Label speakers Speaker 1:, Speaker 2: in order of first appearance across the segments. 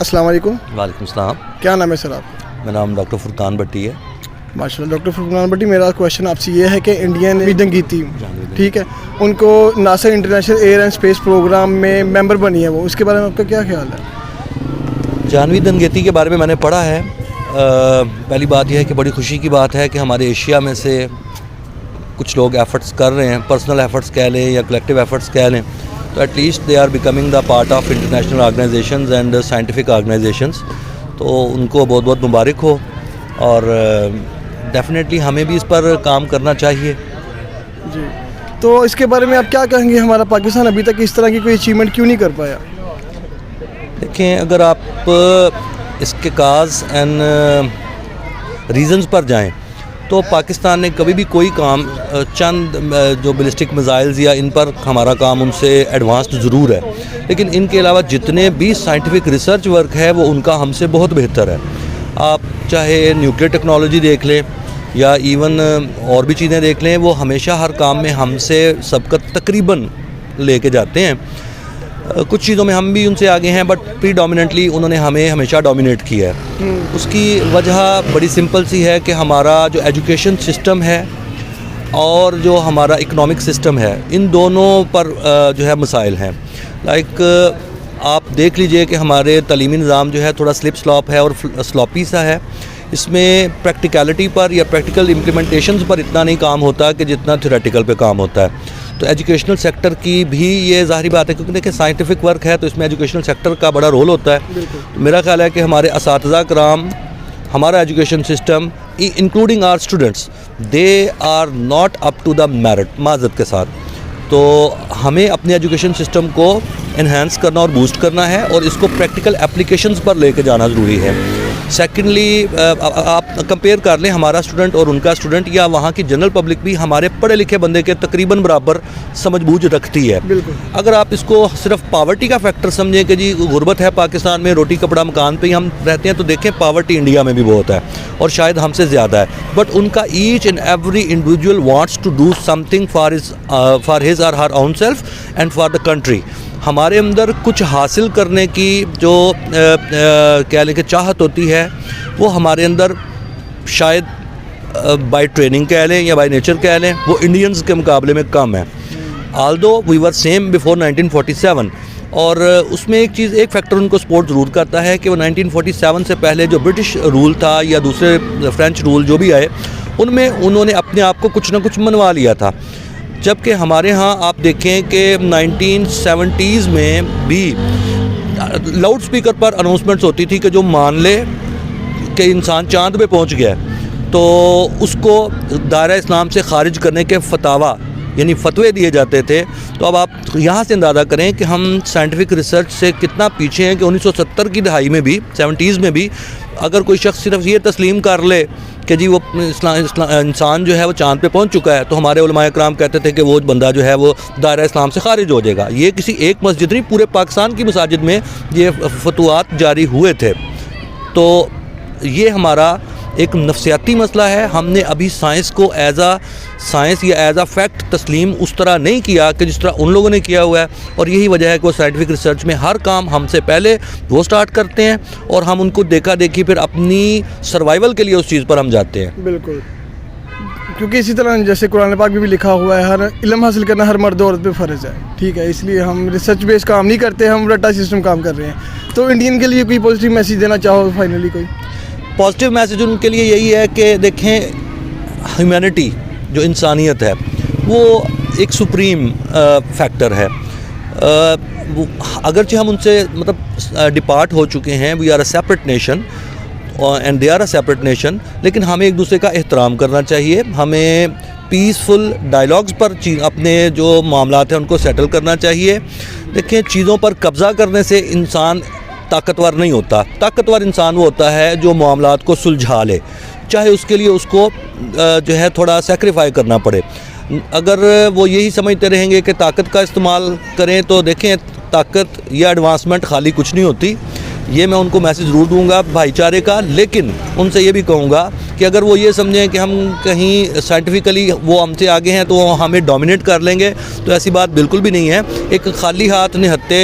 Speaker 1: अस्सलाम वालेकुम।
Speaker 2: वालेकुम सलाम।
Speaker 1: क्या नाम है सर आपका?
Speaker 2: मेरा नाम डॉक्टर फुरकान भट्टी है।
Speaker 1: माशाल्लाह डॉक्टर फुरकान भट्टी, मेरा क्वेश्चन आपसे ये है कि इंडियन जंगीती, ठीक है, उनको NASA international air and space program में मेंबर बनी है, वो उसके बारे में आपका क्या ख्याल है?
Speaker 2: जानवी दंगेती के बारे में मैंने पढ़ा है। पहली बात यह है कि बड़ी खुशी की बात है कि हमारे एशिया में से कुछ लोग एफ़र्ट्स कर रहे हैं, पर्सनल एफ़र्ट्स कह लें या कलेक्टिव एफ़र्ट्स कह लें, तो at least they are becoming the part of international organizations and scientific organizations. तो उनको बहुत बहुत मुबारक हो और डेफिनेटली हमें भी इस पर काम करना चाहिए
Speaker 1: जी। तो इसके बारे में आप क्या कहेंगे, हमारा पाकिस्तान अभी तक इस तरह की कोई अचीवमेंट क्यों नहीं कर पाया?
Speaker 2: देखें, अगर आप इसके काज एंड रीज़न्स पर जाएं तो पाकिस्तान ने कभी भी कोई काम चंद जो बैलिस्टिक मिसाइल्स या इन पर हमारा काम उनसे एडवांस्ड ज़रूर है, लेकिन इनके अलावा जितने भी साइंटिफिक रिसर्च वर्क है वो उनका हमसे बहुत बेहतर है। आप चाहे न्यूक्लियर टेक्नोलॉजी देख लें या इवन और भी चीज़ें देख लें, वो हमेशा हर काम में हमसे सबकत तकरीबन लेके जाते हैं। कुछ चीज़ों में हम भी उनसे आगे हैं, बट प्रीडोमिनेंटली उन्होंने हमें हमेशा डोमिनेट किया है। उसकी वजह बड़ी सिंपल सी है कि हमारा जो एजुकेशन सिस्टम है और जो हमारा इकोनॉमिक सिस्टम है, इन दोनों पर जो है मसाइल हैं। लाइक आप देख लीजिए कि हमारे तालीमी निज़ाम जो है थोड़ा स्लिप स्लॉप है और स्लॉपी सा है। इसमें प्रैक्टिकलिटी पर या प्रैक्टिकल इम्प्लीमेंटेशंस पर इतना नहीं काम होता कि जितना थ्योरेटिकल पे काम होता है। तो एजुकेशनल सेक्टर की भी ये ज़ाहिरी बात है, क्योंकि देखिए साइंटिफिक वर्क है तो इसमें एजुकेशनल सेक्टर का बड़ा रोल होता है। तो मेरा ख्याल है कि हमारे असातिज़ा कराम, हमारा education system including our students, they are not up to the merit माज़रत के साथ। तो हमें अपने एजुकेशन सिस्टम को इन्हांस करना और बूस्ट करना है और इसको प्रैक्टिकल एप्लीकेशंस पर लेके जाना ज़रूरी है। सेकेंडली, आप कंपेयर कर लें हमारा स्टूडेंट और उनका स्टूडेंट, या वहाँ की जनरल पब्लिक भी हमारे पढ़े लिखे बंदे के तकरीबन बराबर समझबूझ रखती है। अगर आप इसको सिर्फ पावर्टी का फैक्टर समझें कि जी गुर्बत है पाकिस्तान में, रोटी कपड़ा मकान पे ही हम रहते हैं, तो देखें पावर्टी इंडिया में भी बहुत है और शायद हमसे ज़्यादा है। बट उनका each and every individual wants to do something for his or हर own self and for the country. हमारे अंदर कुछ हासिल करने की जो कह लें कि चाहत होती है, वो हमारे अंदर शायद बाय ट्रेनिंग कह लें या बाय नेचर कह लें, वो इंडियंस के मुकाबले में कम है। Although we were same before 1947, और उसमें एक फैक्टर उनको सपोर्ट ज़रूर करता है कि वो 1947 से पहले जो ब्रिटिश रूल था या दूसरे फ्रेंच रूल जो भी आए, उनमें उन्होंने अपने आप को कुछ ना कुछ मनवा लिया था। जबकि हमारे यहाँ आप देखें कि 1970s में भी लाउड स्पीकर पर अनाउंसमेंट्स होती थी कि जो मान ले कि इंसान चांद पे पहुँच गया तो उसको दायरा इस्लाम से ख़ारिज करने के फतावा यानी फतवे दिए जाते थे। तो अब आप यहाँ से अंदाज़ा करें कि हम साइंटिफिक रिसर्च से कितना पीछे हैं कि 1970 की दहाई में भी, 70s में भी, अगर कोई शख्स सिर्फ ये तस्लीम कर ले कि जी वो इंसान जो है वो चांद पे पहुंच चुका है, तो हमारे उलमाए कराम कहते थे कि वो बंदा जो है वो दायरा इस्लाम से खारिज हो जाएगा। ये किसी एक मस्जिद नहीं, पूरे पाकिस्तान की मसाजिद में ये फतवात जारी हुए थे। तो ये हमारा एक नफ्सियाती मसला है। हमने अभी साइंस को एज आ साइंस या एज आ फैक्ट तस्लीम उस तरह नहीं किया कि जिस तरह उन लोगों ने किया हुआ है, और यही वजह है कि वो साइंटिफिक रिसर्च में हर काम हमसे पहले वो स्टार्ट करते हैं और हम उनको देखा देखी फिर अपनी सर्वाइवल के लिए उस चीज़ पर हम जाते हैं।
Speaker 1: बिल्कुल, क्योंकि इसी तरह जैसे कुरान पाक में भी लिखा हुआ है, हर इल्म हासिल करना हर मर्द औरत पे फ़र्ज़ है, ठीक है। इसलिए हम रिसर्च बेस्ड काम नहीं करते, हम रट्टा सिस्टम काम कर रहे हैं। तो इंडियन के लिए कोई पॉजिटिव मैसेज देना चाहो फाइनली? कोई
Speaker 2: पॉजिटिव मैसेज उनके लिए यही है कि देखें, ह्यूमैनिटी जो इंसानियत है वो एक सुप्रीम फैक्टर है। अगरचे हम उनसे मतलब डिपार्ट हो चुके हैं, we are a separate nation and they are a separate nation, लेकिन हमें एक दूसरे का एहतराम करना चाहिए। हमें पीसफुल डायलॉग्स पर अपने जो मामलात हैं उनको सेटल करना चाहिए। देखें, चीज़ों पर कब्ज़ा करने से इंसान ताकतवर नहीं होता। ताकतवर इंसान वो होता है जो मामलात को सुलझा ले, चाहे उसके लिए उसको जो है थोड़ा सेक्रीफाई करना पड़े। अगर वो यही समझते रहेंगे कि ताकत का इस्तेमाल करें, तो देखें ताकत या एडवांसमेंट खाली कुछ नहीं होती। ये मैं उनको मैसेज ज़रूर दूंगा भाईचारे का, लेकिन उनसे ये भी कहूँगा कि अगर वो ये समझें कि हम कहीं साइंटिफिकली वो हमसे आगे हैं तो हमें डोमिनेट कर लेंगे, तो ऐसी बात बिल्कुल भी नहीं है। एक खाली हाथ निहत्ते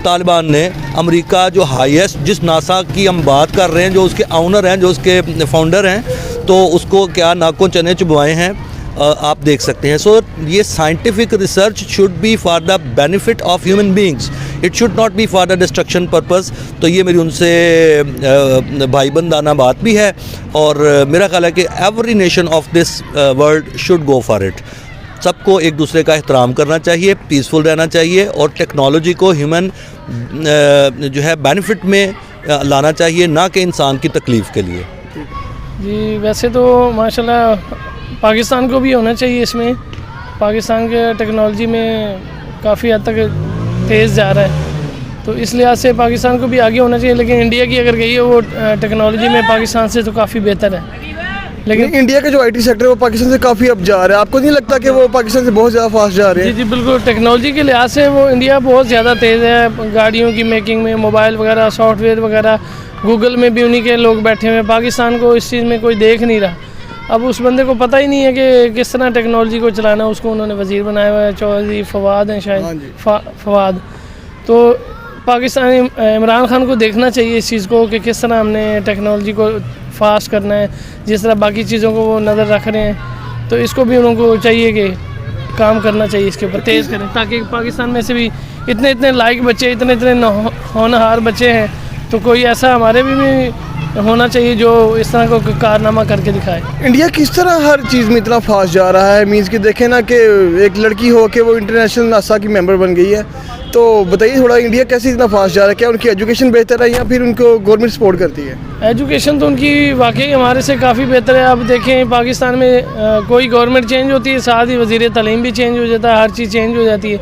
Speaker 2: طالبان نے امریکہ جو ہائیسٹ جس ناسا کی ہم بات کر رہے ہیں، جو اس کے آنر ہیں، جو اس کے فاؤنڈر ہیں، تو اس کو کیا ناکوں چنے چبوائے ہیں آپ دیکھ سکتے ہیں. سو یہ scientific research should be for the benefit of human beings, it should not be for the destruction purpose. تو یہ میری ان سے بھائی بندانہ بات بھی ہے، اور میرا خیال ہے کہ every nation of this world should go for it. سب کو ایک دوسرے کا احترام کرنا چاہیے، پیسفل رہنا چاہیے، اور ٹیکنالوجی کو ہیومن جو ہے بینیفٹ میں لانا چاہیے، نہ کہ انسان کی تکلیف کے لیے.
Speaker 3: جی ویسے تو ماشاءاللہ پاکستان کو بھی ہونا چاہیے اس میں. پاکستان کے ٹیکنالوجی میں کافی حد تک تیز جا رہا ہے، تو اس لحاظ سے پاکستان کو بھی آگے ہونا چاہیے. لیکن انڈیا کی اگر کہیے وہ ٹیکنالوجی میں پاکستان سے تو کافی بہتر ہے.
Speaker 1: لیکن انڈیا کا جو آئی ٹی سیکٹر ہے وہ پاکستان سے کافی اب جا رہا ہے. آپ کو نہیں لگتا کہ وہ پاکستان سے بہت زیادہ فاسٹ جا رہے ہیں؟
Speaker 3: جی بالکل، ٹیکنالوجی کے لحاظ سے وہ انڈیا بہت زیادہ تیز ہے. گاڑیوں کی میکنگ میں، موبائل وغیرہ، سافٹ ویئر وغیرہ، گوگل میں بھی انہی کے لوگ بیٹھے ہوئے ہیں. پاکستان کو اس چیز میں کوئی دیکھ نہیں رہا. اب اس بندے کو پتہ ہی نہیں ہے کہ کس طرح ٹیکنالوجی کو چلانا. اس کو انہوں نے وزیر بنایا ہوا ہے، چودھری فواد ہیں شاید، فواد. تو پاکستانی عمران خان کو دیکھنا چاہیے اس چیز کو کہ کس طرح ہم نے ٹیکنالوجی کو فاسٹ کرنا ہے، جس طرح باقی چیزوں کو وہ نظر رکھ رہے ہیں. تو اس کو بھی انہوں کو چاہیے کہ کام کرنا چاہیے، اس کے اوپر تیز کریں، تاکہ پاکستان میں سے بھی اتنے لائق بچے، اتنے ہونہار بچے ہیں، تو کوئی ایسا ہمارے بھی ہونا چاہیے جو اس طرح کو کارنامہ کر کے دکھائے.
Speaker 1: انڈیا کس طرح ہر چیز میں اتنا فاسٹ جا رہا ہے؟ مینس کہ دیکھیں نا کہ ایک لڑکی ہو کے وہ انٹرنیشنل ناسا کی ممبر بن گئی ہے. تو بتائیے تھوڑا انڈیا کیسے اتنا فاسٹ جا رہا ہے؟ کیا ان کی ایجوکیشن بہتر ہے یا پھر ان کو گورنمنٹ سپورٹ کرتی ہے؟
Speaker 3: ایجوکیشن تو ان کی واقعی ہمارے سے کافی بہتر ہے. اب دیکھیں پاکستان میں کوئی گورنمنٹ چینج ہوتی ہے، ساتھ ہی وزیر تعلیم بھی چینج ہو جاتا ہے، ہر چیز چینج ہو جاتی ہے.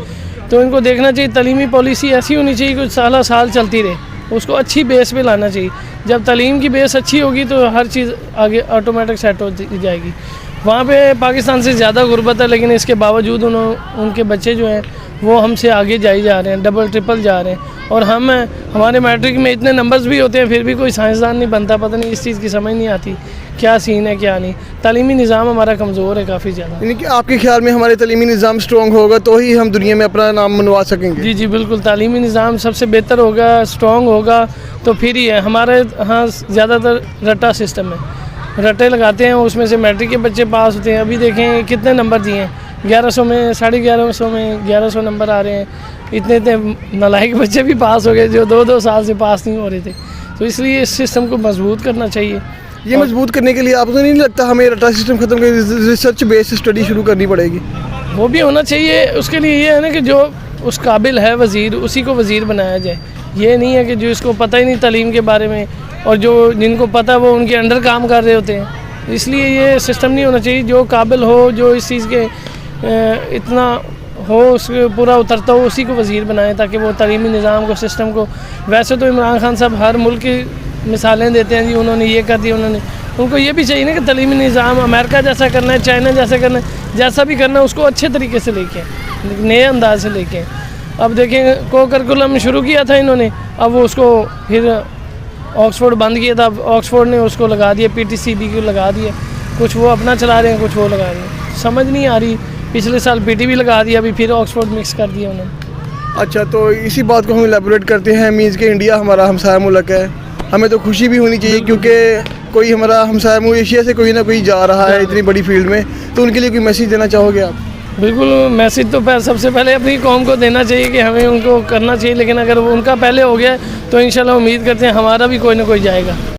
Speaker 3: تو ان کو دیکھنا چاہیے تعلیمی پالیسی ایسی ہونی چاہیے کچھ سال چلتی رہے، اس کو اچھی بیس پہ لانا چاہیے. جب تعلیم کی بیس اچھی ہوگی تو ہر چیز آگے آٹومیٹک سیٹ ہو جائے گی. وہاں پہ پاکستان سے زیادہ غربت ہے، لیکن اس کے باوجود ان کے بچے جو ہیں وہ ہم سے آگے جا رہے ہیں، ڈبل ٹرپل جا رہے ہیں. اور ہمارے میٹرک میں اتنے نمبرز بھی ہوتے ہیں، پھر بھی کوئی سائنسدان نہیں بنتا. پتہ نہیں اس چیز کی سمجھ نہیں آتی کیا سین ہے کیا نہیں. تعلیمی نظام ہمارا کمزور ہے کافی زیادہ.
Speaker 1: یعنی کہ آپ کے خیال میں ہمارے تعلیمی نظام اسٹرانگ ہوگا تو ہی ہم دنیا میں اپنا نام منوا سکیں گے؟
Speaker 3: جی بالکل، تعلیمی نظام سب سے بہتر ہوگا، اسٹرانگ ہوگا تو پھر ہی ہے. ہمارے ہاں زیادہ تر رٹا سسٹم ہے، رٹے لگاتے ہیں، اس میں سے میٹرک کے بچے پاس ہوتے ہیں. ابھی دیکھیں کتنے نمبر دیے ہیں، 1100 میں 1150 میں 1100 نمبر آ رہے ہیں. اتنے نالائق بچے بھی پاس ہو گئے جو 2 سال سے پاس نہیں ہو رہے تھے. تو اس لیے اس سسٹم کو مضبوط کرنا چاہیے.
Speaker 1: یہ مضبوط کرنے کے لیے آپ کو نہیں لگتا ہمیں رٹا سسٹم ختم کر ریسرچ بیس اسٹڈی شروع کرنی پڑے گی؟
Speaker 3: وہ بھی ہونا چاہیے. اس کے لیے یہ ہے نا کہ جو اس قابل ہے وزیر، اسی کو وزیر بنایا جائے. یہ نہیں ہے کہ جو اس کو پتہ ہی نہیں تعلیم کے بارے میں، اور جو جن کو پتہ وہ ان کے انڈر کام کر رہے ہوتے ہیں. اس لیے یہ سسٹم نہیں ہونا چاہیے. جو قابل ہو، جو اس چیز کے اتنا ہو، اس کے پورا اترتا ہو، اسی کو وزیر بنائیں تاکہ وہ تعلیمی نظام کو، سسٹم کو. ویسے تو عمران خان صاحب ہر ملک کی مثالیں دیتے ہیں، جی انہوں نے یہ کر دیا، ان کو یہ بھی چاہیے نا کہ تعلیمی نظام امریکہ جیسا کرنا ہے، چائنا جیسا کرنا ہے، جیسا بھی کرنا ہے اس کو اچھے طریقے سے لے کے آئیں، نئے انداز سے لے کے آئیں. اب دیکھیں کو کرکولم شروع کیا تھا انہوں نے، اب وہ اس کو پھر آکسفورڈ بند کیا تھا، اب آکسفورڈ نے اس کو لگا دیا، PTCB کو لگا دیا. کچھ وہ اپنا چلا رہے ہیں، کچھ وہ لگا رہے ہیں. سمجھ نہیں آ رہی. پچھلے سال PTB لگا دیا، ابھی پھر آکسفورڈ مکس کر دیا انہوں نے.
Speaker 1: اچھا، تو اسی بات کو ہم ایلیبوریٹ کرتے ہیں. مینس کہ انڈیا ہمارا ہمسایہ ملک ہے، ہمیں تو خوشی بھی ہونی چاہیے کیونکہ کوئی ہمارا ہمسایہ ملک ایشیا سے کوئی نہ کوئی جا رہا ہے اتنی بڑی فیلڈ میں. تو ان کے لیے کوئی میسیج دینا چاہو گے آپ؟
Speaker 3: بالکل، میسیج تو سب سے پہلے اپنی قوم کو دینا چاہیے کہ ہمیں ان کو کرنا چاہیے. لیکن اگر ان کا پہلے ہو گیا تو انشاءاللہ امید کرتے ہیں ہمارا بھی کوئی نہ کوئی جائے گا.